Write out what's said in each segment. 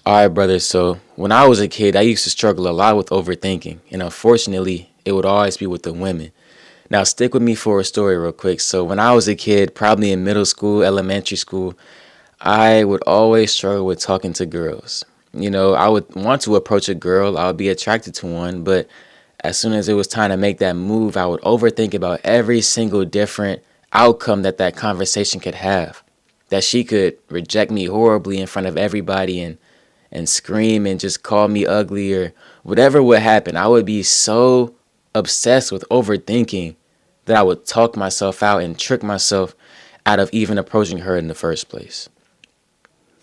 All right, brother. So when I was a kid, I used to struggle a lot with overthinking, and unfortunately, it would always be with the women. Now, stick with me for a story real quick. So when I was a kid, probably in middle school, elementary school, I would always struggle with talking to girls. I would want to approach a girl, I would be attracted to one, but as soon as it was time to make that move, I would overthink about every single different outcome that conversation could have. That she could reject me horribly in front of everybody and scream and just call me ugly or whatever would happen. I would be so obsessed with overthinking that I would talk myself out and trick myself out of even approaching her in the first place.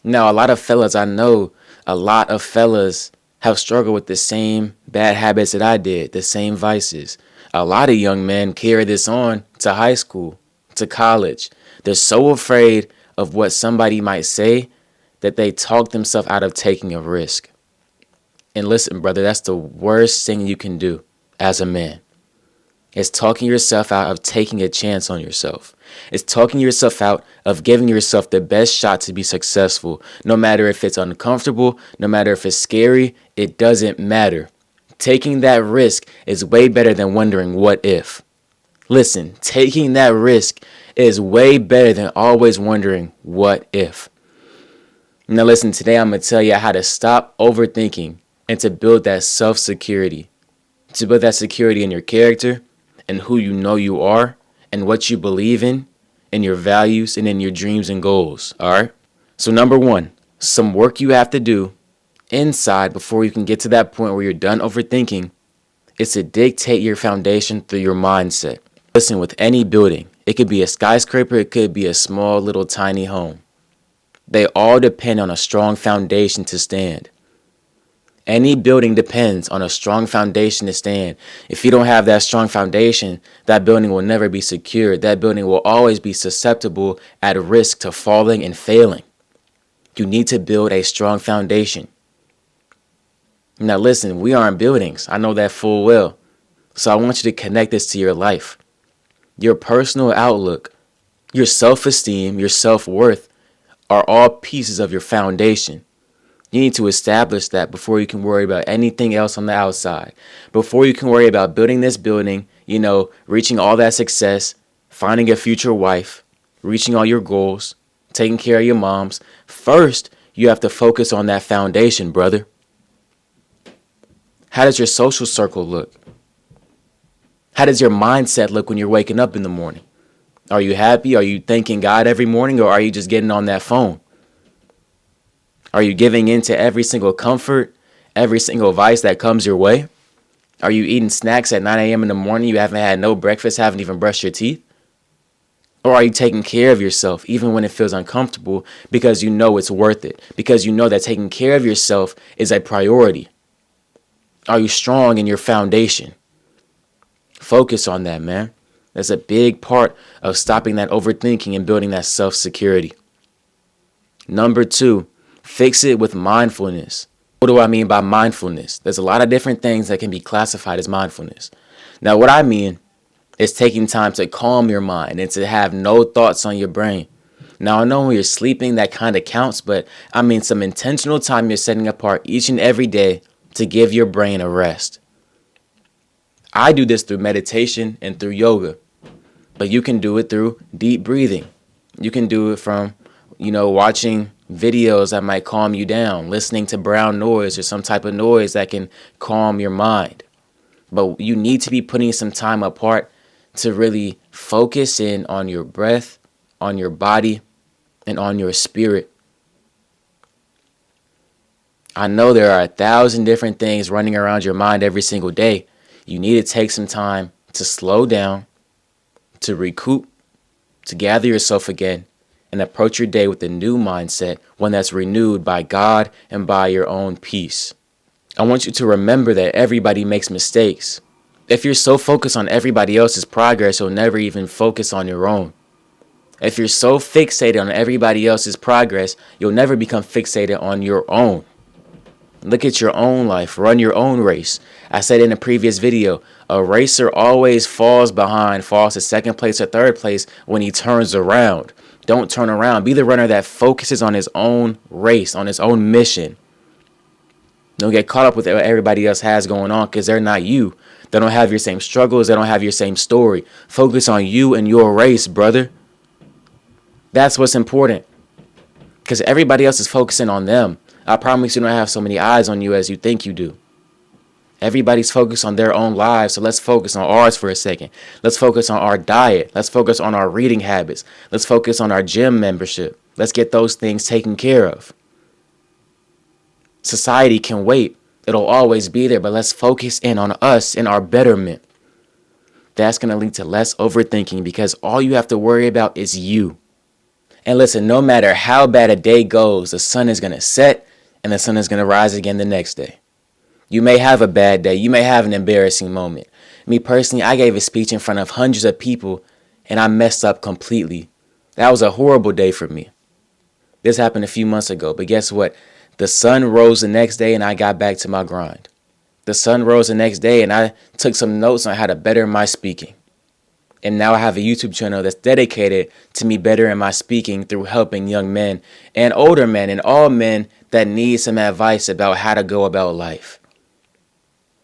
Now, I know a lot of fellas have struggled with the same bad habits that I did, the same vices. A lot of young men carry this on to high school, to college. They're so afraid of what somebody might say that they talk themselves out of taking a risk. And listen, brother, that's the worst thing you can do as a man. It's talking yourself out of taking a chance on yourself. It's talking yourself out of giving yourself the best shot to be successful. No matter if it's uncomfortable, no matter if it's scary, it doesn't matter. Taking that risk is way better than wondering what if. Listen, taking that risk is way better than always wondering what if. Now listen, today I'm going to tell you how to stop overthinking and to build that self-security. To build that security in your character and who you know you are and what you believe in your values and in your dreams and goals. All right. So number one, some work you have to do inside before you can get to that point where you're done overthinking is to dictate your foundation through your mindset. Listen, with any building, it could be a skyscraper, it could be a small little tiny home. They all depend on a strong foundation to stand. Any building depends on a strong foundation to stand. If you don't have that strong foundation, that building will never be secured. That building will always be susceptible at risk to falling and failing. You need to build a strong foundation. Now listen, we aren't buildings. I know that full well. So I want you to connect this to your life. Your personal outlook, your self-esteem, your self-worth are all pieces of your foundation. You need to establish that before you can worry about anything else on the outside. Before you can worry about building this building, reaching all that success, finding a future wife, reaching all your goals, taking care of your moms. First, you have to focus on that foundation, brother. How does your social circle look? How does your mindset look when you're waking up in the morning? Are you happy? Are you thanking God every morning, or are you just getting on that phone? Are you giving in to every single comfort, every single vice that comes your way? Are you eating snacks at 9 a.m. in the morning? You haven't had no breakfast, haven't even brushed your teeth? Or are you taking care of yourself even when it feels uncomfortable because you know it's worth it? Because you know that taking care of yourself is a priority. Are you strong in your foundation? Focus on that, man. That's a big part of stopping that overthinking and building that self-security. Number two, fix it with mindfulness. What do I mean by mindfulness? There's a lot of different things that can be classified as mindfulness. Now, what I mean is taking time to calm your mind and to have no thoughts on your brain. Now, I know when you're sleeping, that kind of counts, but I mean some intentional time you're setting apart each and every day to give your brain a rest. I do this through meditation and through yoga, but you can do it through deep breathing. You can do it from, watching videos that might calm you down, listening to brown noise or some type of noise that can calm your mind. But you need to be putting some time apart to really focus in on your breath, on your body, and on your spirit. I know there are 1,000 different things running around your mind every single day. You need to take some time to slow down, to recoup, to gather yourself again, and approach your day with a new mindset, one that's renewed by God and by your own peace. I want you to remember that everybody makes mistakes. If you're so focused on everybody else's progress, you'll never even focus on your own. If you're so fixated on everybody else's progress, you'll never become fixated on your own. Look at your own life. Run your own race. I said in a previous video, a racer always falls to second place or third place when he turns around. Don't turn around. Be the runner that focuses on his own race, on his own mission. Don't get caught up with what everybody else has going on because they're not you. They don't have your same struggles. They don't have your same story. Focus on you and your race, brother. That's what's important because everybody else is focusing on them. I promise you don't have so many eyes on you as you think you do. Everybody's focused on their own lives, so let's focus on ours for a second. Let's focus on our diet. Let's focus on our reading habits. Let's focus on our gym membership. Let's get those things taken care of. Society can wait. It'll always be there, but let's focus in on us and our betterment. That's going to lead to less overthinking because all you have to worry about is you. And listen, no matter how bad a day goes, the sun is going to set and the sun is going to rise again the next day. You may have a bad day. You may have an embarrassing moment. Me personally, I gave a speech in front of hundreds of people and I messed up completely. That was a horrible day for me. This happened a few months ago, but guess what? The sun rose the next day and I got back to my grind. The sun rose the next day and I took some notes on how to better my speaking. And now I have a YouTube channel that's dedicated to me bettering my speaking through helping young men and older men and all men that need some advice about how to go about life.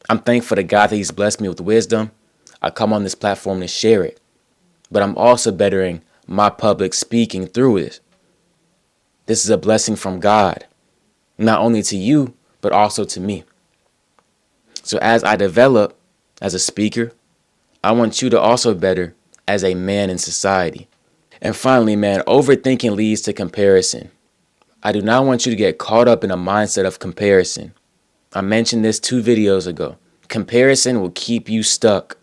I'm thankful to God that He's blessed me with wisdom. I come on this platform to share it. But I'm also bettering my public speaking through it. This is a blessing from God, not only to you, but also to me. So as I develop as a speaker, I want you to also better as a man in society. And finally, man, overthinking leads to comparison. I do not want you to get caught up in a mindset of comparison. I mentioned this 2 videos ago. Comparison will keep you stuck.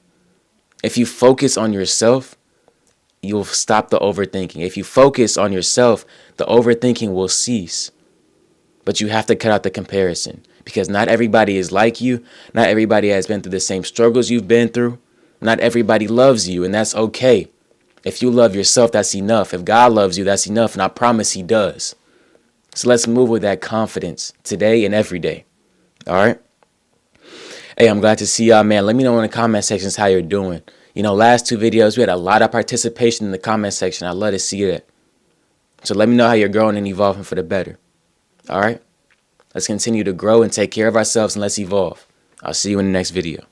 If you focus on yourself, you'll stop the overthinking. If you focus on yourself, the overthinking will cease. But you have to cut out the comparison because not everybody is like you. Not everybody has been through the same struggles you've been through. Not everybody loves you, and that's okay. If you love yourself, that's enough. If God loves you, that's enough, and I promise He does. So let's move with that confidence today and every day. All right? Hey, I'm glad to see y'all, man. Let me know in the comment sections how you're doing. You know, last 2 videos, we had a lot of participation in the comment section. I love to see that. So let me know how you're growing and evolving for the better. All right? Let's continue to grow and take care of ourselves and let's evolve. I'll see you in the next video.